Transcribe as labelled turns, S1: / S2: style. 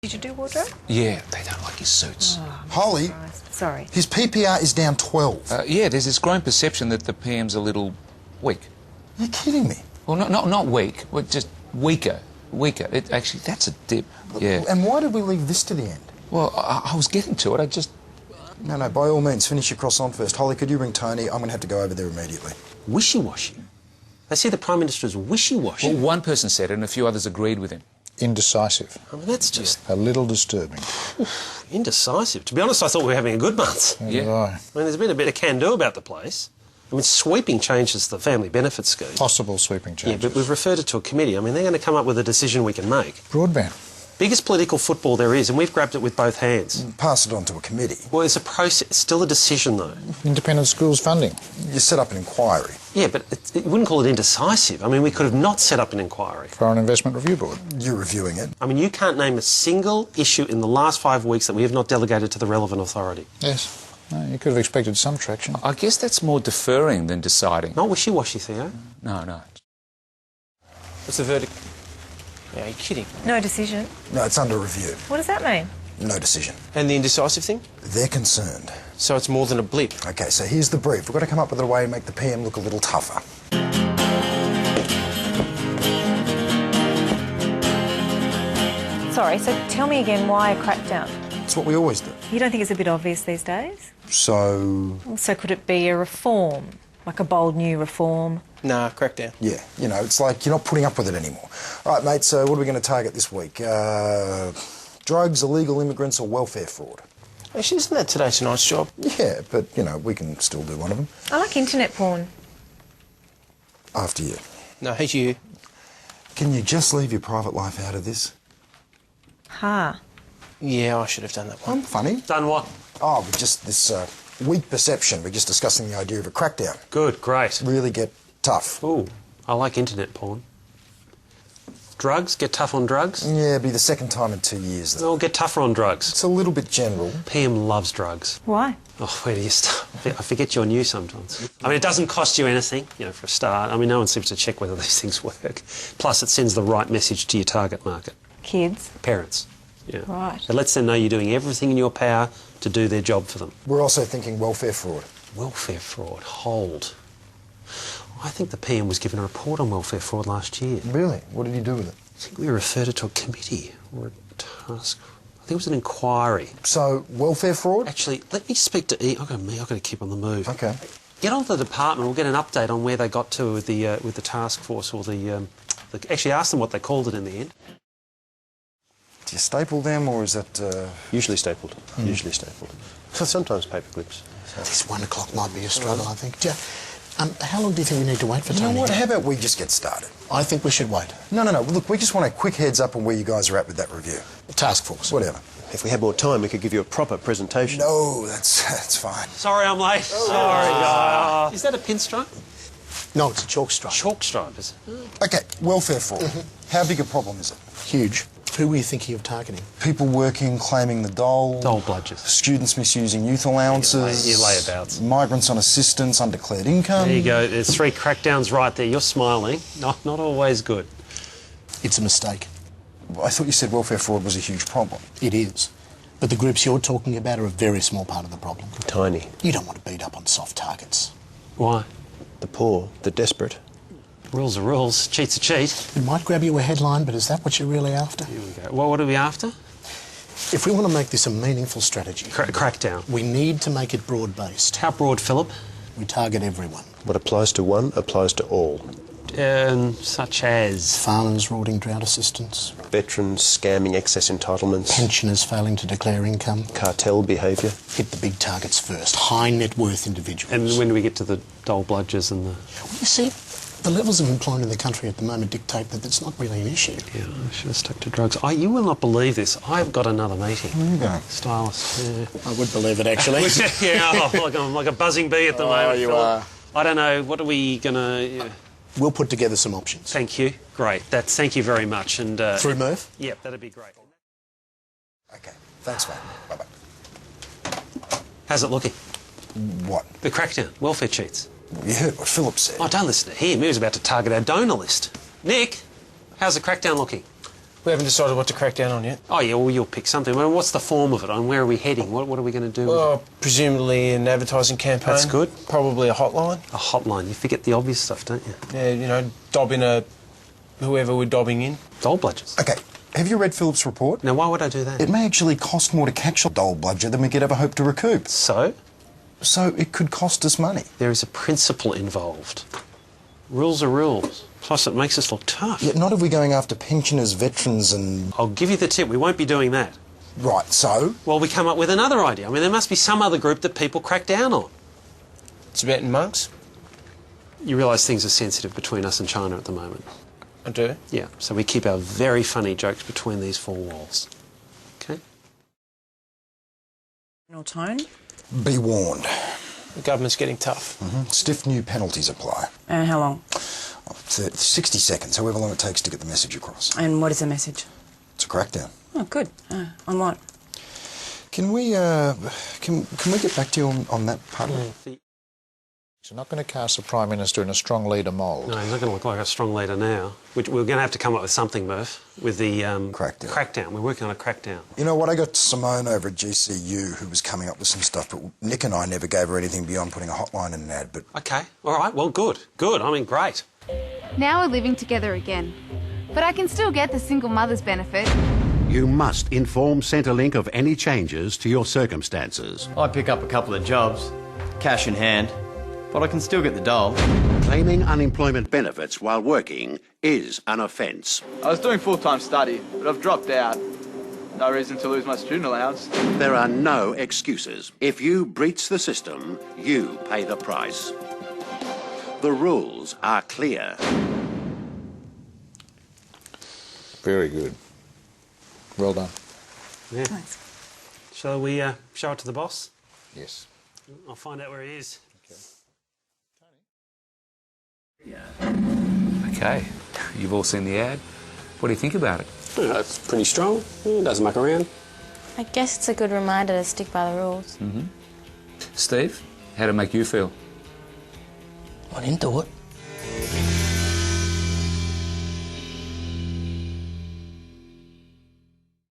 S1: Did you do wardrobe?
S2: Yeah, they don't like his suits.
S1: Oh,
S3: Holly,
S1: sorry.
S3: his PPR is down 12.
S2: Yeah, there's this growing perception that the PM's a little weak.
S3: You're kidding me.
S2: Well, not weak, well, just weaker. Actually, that's a dip, yeah.
S3: And why did we leave this to the end?
S2: Well, I was getting to it,
S3: No, by all means, finish your croissant first. Holly, could you ring Tony? I'm going to have to go over there immediately.
S4: Wishy-washy? They see the Prime Minister as wishy-washy.
S2: Well, one person said it and a few others agreed with him.
S5: Indecisive.
S4: I mean, that's just...
S5: A little disturbing.
S4: Indecisive. To be honest, I thought we were having a good month.
S2: Yeah.
S4: I mean, there's been a bit of can-do about the place. I mean, sweeping changes to the family benefit scheme.
S5: Possible sweeping changes.
S4: Yeah, but we've referred it to a committee. I mean, they're going to come up with a decision we can make.
S5: Broadband.
S4: Biggest political football there is, and we've grabbed it with both hands.
S3: Pass it on to a committee.
S4: Well, it's a process. It's still a decision, though.
S5: Independent schools funding.
S3: You set up an inquiry.
S4: Yeah, but it wouldn't call it indecisive. I mean, we could have not set up an inquiry.
S5: Foreign Investment Review Board.
S3: You're reviewing it.
S4: I mean, you can't name a single issue in the last 5 weeks that we have not delegated to the relevant authority.
S5: Yes. You could have expected some traction.
S2: I guess that's more deferring than deciding.
S4: Not wishy-washy, Theo.
S2: No.
S6: What's the verdict? Yeah, you're kidding.
S1: No decision.
S3: No, it's under review.
S1: What does that mean?
S3: No decision.
S6: And the indecisive thing?
S3: They're concerned.
S6: So it's more than a blip.
S3: OK, so here's the brief. We've got to come up with a way to make the PM look a little tougher.
S1: Sorry, so tell me again why a crackdown?
S3: It's what we always do.
S1: You don't think it's a bit obvious these days?
S3: So...
S1: So could it be a reform? Like a bold new reform?
S6: Nah, Crackdown.
S3: Yeah, you know, it's like you're not putting up with it anymore. All right, mate, so what are we going to target this week? Drugs, illegal immigrants or welfare fraud?
S6: Actually, isn't that Today Tonight's job?
S3: Yeah, but, you know, we can still do one of them.
S1: I like internet porn.
S3: After you.
S6: No, he's you.
S3: Can you just leave your private life out of this?
S1: Ha.
S6: Yeah, I should have done that one.
S3: I'm funny.
S4: Done what?
S3: Oh, we're just this weak perception. We're just discussing the idea of a crackdown.
S4: Good, great.
S3: Really get tough.
S4: Ooh, I like internet porn. Drugs? Get tough on drugs?
S3: Yeah, it'll be the second time in 2 years, though.
S4: No, get tougher on drugs.
S3: It's a little bit general.
S4: PM loves drugs.
S1: Why?
S4: Oh, where do you start? I forget you're new sometimes. I mean, it doesn't cost you anything, you know, for a start. I mean, no one seems to check whether these things work. Plus, it sends the right message to your target market.
S1: Kids?
S4: Parents. Yeah.
S1: Right.
S4: It lets them know you're doing everything in your power to do their job for them.
S3: We're also thinking welfare fraud.
S4: Welfare fraud. Hold. I think the PM was given a report on welfare fraud last year.
S3: Really? What did he do with it?
S4: I think we referred it to a committee or a task. I think it was an inquiry.
S3: So, welfare fraud?
S4: Actually, let me speak to I've got to keep on the move.
S3: OK.
S4: Get on to the department. We'll get an update on where they got to with the task force or actually ask them what they called it in the end.
S3: Do you staple them, or is that...
S7: Usually stapled. Usually stapled. Sometimes paper clips.
S8: This 1 o'clock might be a struggle, I think. How long do you think we need to wait for Tony?
S3: You know what, how about we just get started?
S8: I think we should wait.
S3: No, look, we just want a quick heads up on where you guys are at with that review.
S8: Task force.
S3: Whatever.
S7: If we had more time, we could give you a proper presentation.
S3: No, that's fine.
S4: Sorry I'm late. Sorry, guys. Is that a pinstripe?
S8: No, it's a chalk stripe.
S4: Chalk stripe, is it?
S3: OK, welfare fraud. How big a problem is it?
S8: Huge. Who were you thinking of targeting?
S3: People working, claiming the dole.
S4: Dole bludgers.
S3: Students misusing youth allowances.
S4: You layabouts.
S3: Migrants on assistance, undeclared income.
S4: There you go. There's 3 crackdowns right there. You're smiling. Not always good.
S8: It's a mistake.
S3: I thought you said welfare fraud was a huge problem.
S8: It is. But the groups you're talking about are a very small part of the problem.
S7: Tiny.
S8: You don't want to beat up on soft targets.
S4: Why?
S7: The poor, the desperate.
S4: Rules are rules. Cheat's a cheat.
S8: It might grab you a headline, but is that what you're really after?
S4: Here we go. Well, what are we after?
S8: If we want to make this a meaningful strategy...
S4: Crackdown.
S8: We need to make it broad-based.
S4: How broad, Philip?
S8: We target everyone.
S7: What applies to one applies to all.
S4: Such as?
S8: Farmers rorting drought assistance.
S7: Veterans scamming excess entitlements.
S8: Pensioners failing to declare income.
S7: Cartel behaviour.
S8: Hit the big targets first. High net worth individuals.
S4: And when do we get to the dole bludgers and the...
S8: Well, you see, the levels of employment in the country at the moment dictate that it's not really an issue.
S4: Yeah, I should have stuck to drugs. You will not believe this. I've got another meeting.
S3: Where are you going?
S4: Stylist, yeah.
S8: I would believe it, actually.
S4: Yeah, I'm like a buzzing bee at the moment,
S8: you
S4: Philip.
S8: are.
S4: I don't know, what are we going to...
S8: We'll put together some options.
S4: Thank you. Great. Thank you very much. And
S8: Through Murph?
S4: Yep, that'd be great.
S3: OK, thanks, mate. Bye-bye.
S4: How's it looking?
S3: What?
S4: The crackdown, welfare cheats.
S3: You heard what Philip said.
S4: Oh, don't listen to him. He was about to target our donor list. Nick, how's the crackdown looking?
S6: We haven't decided what to crack down on yet.
S4: Oh, yeah, well, you'll pick something. Well, what's the form of it? And where are we heading? What are we going to do?
S6: Well, presumably an advertising campaign.
S4: That's good.
S6: Probably a hotline.
S4: A hotline. You forget the obvious stuff, don't you?
S6: Yeah, you know, dob in whoever we're dobbing in.
S4: Dole bludgers.
S3: Okay, have you read Philip's report?
S4: Now, why would I do that?
S3: It may actually cost more to catch a dole bludger than we could ever hope to recoup.
S4: So?
S3: So it could cost us money.
S4: There is a principle involved. Rules are rules. Plus, it makes us look tough.
S3: Yet not if we're going after pensioners, veterans and...
S4: I'll give you the tip. We won't be doing that.
S3: Right, so?
S4: Well, we come up with another idea. I mean, there must be some other group that people crack down on.
S6: Tibetan monks?
S4: You realise things are sensitive between us and China at the moment.
S6: I do.
S4: Yeah, so we keep our very funny jokes between these four walls. Okay?
S1: No tone.
S3: Be warned.
S6: The government's getting tough.
S3: Stiff new penalties apply.
S1: And how long?
S3: 60 seconds, however long it takes to get the message across.
S1: And what is the message?
S3: It's a crackdown.
S1: Oh, good. On what?
S3: Can we get back to you on that part of it?
S5: You're not going to cast the Prime Minister in a strong leader mould.
S4: No, he's not going to look like a strong leader now. We're going to have to come up with something, Murph, with the...
S3: Crackdown.
S4: Crackdown. We're working on a crackdown.
S3: You know what, I got Simone over at GCU who was coming up with some stuff, but Nick and I never gave her anything beyond putting a hotline in an ad, but...
S4: Okay, all right, well, good. Good, I mean, great.
S9: Now we're living together again. But I can still get the single mother's benefit.
S10: You must inform Centrelink of any changes to your circumstances.
S11: I pick up a couple of jobs, cash in hand, but I can still get the dole.
S10: Claiming unemployment benefits while working is an offence.
S11: I was doing full-time study, but I've dropped out. No reason to lose my student allowance.
S10: There are no excuses. If you breach the system, you pay the price. The rules are clear.
S5: Very good. Well done.
S4: Yeah. Thanks. Shall we show it to the boss?
S5: Yes.
S4: I'll find out where he is.
S2: Okay, you've all seen the ad. What do you think about it?
S6: It's pretty strong. It doesn't muck around.
S12: I guess it's a good reminder to stick by the rules.
S2: Steve, how'd it make you feel?
S8: Not into it.